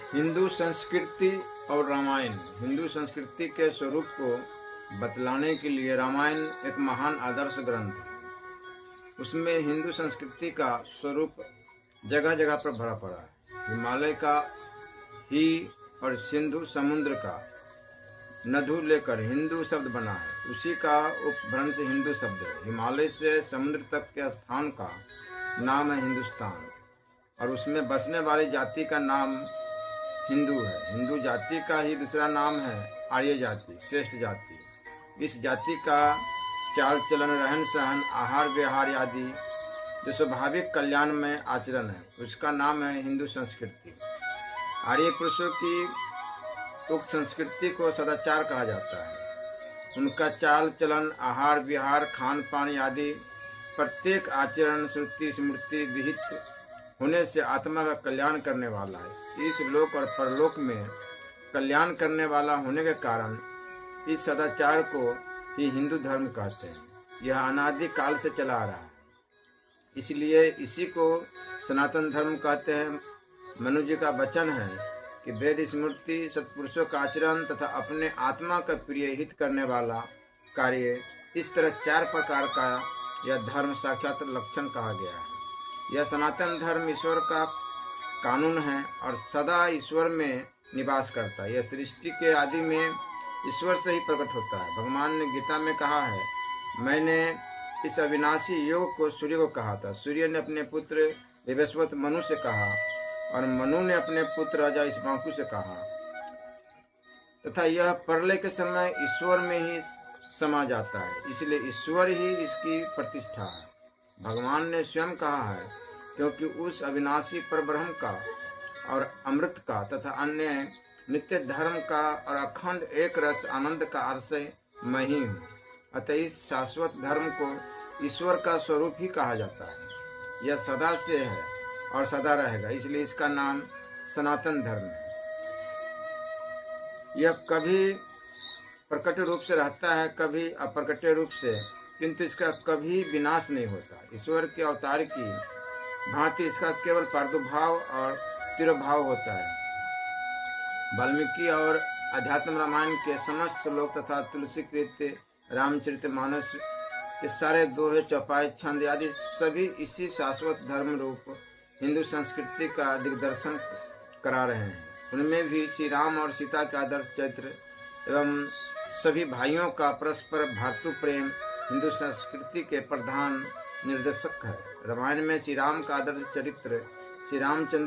हिंदू संस्कृति और रामायण। हिंदू संस्कृति के स्वरूप को बतलाने के लिए रामायण एक महान आदर्श ग्रंथ है। उसमें हिंदू संस्कृति का स्वरूप जगह जगह पर भरा पड़ा है। हिमालय का ही और सिंधु समुद्र का नधु लेकर हिंदू शब्द बना है। उसी का उपभ्रंश हिंदू शब्द है। हिमालय से समुद्र तक के स्थान का नाम है हिंदुस्तान और उसमें बसने वाली जाति का नाम हिंदू है। हिंदू जाति का ही दूसरा नाम है आर्य जाति, श्रेष्ठ जाति। इस जाति का चाल चलन, रहन सहन, आहार विहार आदि जो स्वाभाविक कल्याण में आचरण है, उसका नाम है हिंदू संस्कृति। आर्य पुरुषों की उक्त संस्कृति को सदाचार कहा जाता है। उनका चाल चलन, आहार विहार, खान पान आदि प्रत्येक आचरण श्रुति स्मृति विहित होने से आत्मा का कल्याण करने वाला है। इस लोक और परलोक में कल्याण करने वाला होने के कारण इस सदाचार को ही हिंदू धर्म कहते हैं। यह अनादि काल से चला आ रहा है, इसलिए इसी को सनातन धर्म कहते हैं। मनु जी का वचन है कि वेद स्मृति, सत्पुरुषों का आचरण तथा अपने आत्मा का प्रिय हित करने वाला कार्य, इस तरह 4 प्रकार का यह धर्म साक्षात लक्षण कहा गया है। यह सनातन धर्म ईश्वर का कानून है और सदा ईश्वर में निवास करता है। यह सृष्टि के आदि में ईश्वर से ही प्रकट होता है। भगवान ने गीता में कहा है, मैंने इस अविनाशी योग को सूर्य को कहा था। सूर्य ने अपने पुत्र देवस्वत मनु से कहा और मनु ने अपने पुत्र राजा इक्ष्वाकु से कहा तथा यह प्रलय के समय ईश्वर में ही समा जाता है, इसलिए ईश्वर ही इसकी प्रतिष्ठा है। भगवान ने स्वयं कहा है, क्योंकि उस अविनाशी परब्रह्म का और अमृत का तथा अन्य नित्य धर्म का और अखंड एक रस आनंद का आश्रय मैं ही हूँ। अतः इस शाश्वत धर्म को ईश्वर का स्वरूप ही कहा जाता है। यह सदा से है और सदा रहेगा, इसलिए इसका नाम सनातन धर्म है। यह कभी प्रकट रूप से रहता है, कभी अप्रकट रूप से, किंतु इसका कभी विनाश नहीं होता। ईश्वर के अवतार की भांति इसका केवल प्रादुर्भाव और तिरोभाव होता है। वाल्मीकि और अध्यात्म रामायण के समस्त श्लोक तथा तुलसीकृत रामचरितमानस के सारे दोहे, चौपाई, छंद आदि सभी इसी शाश्वत धर्म रूप हिंदू संस्कृति का दिग्दर्शन करा रहे हैं। उनमें भी श्री राम और सीता का आदर्श चरित्र एवं सभी भाइयों का परस्पर भ्रातृ प्रेम हिंदू संस्कृति के प्रधान निर्देशक है। रामायण में श्री राम का आदर्श चरित्र श्री रामचंद्र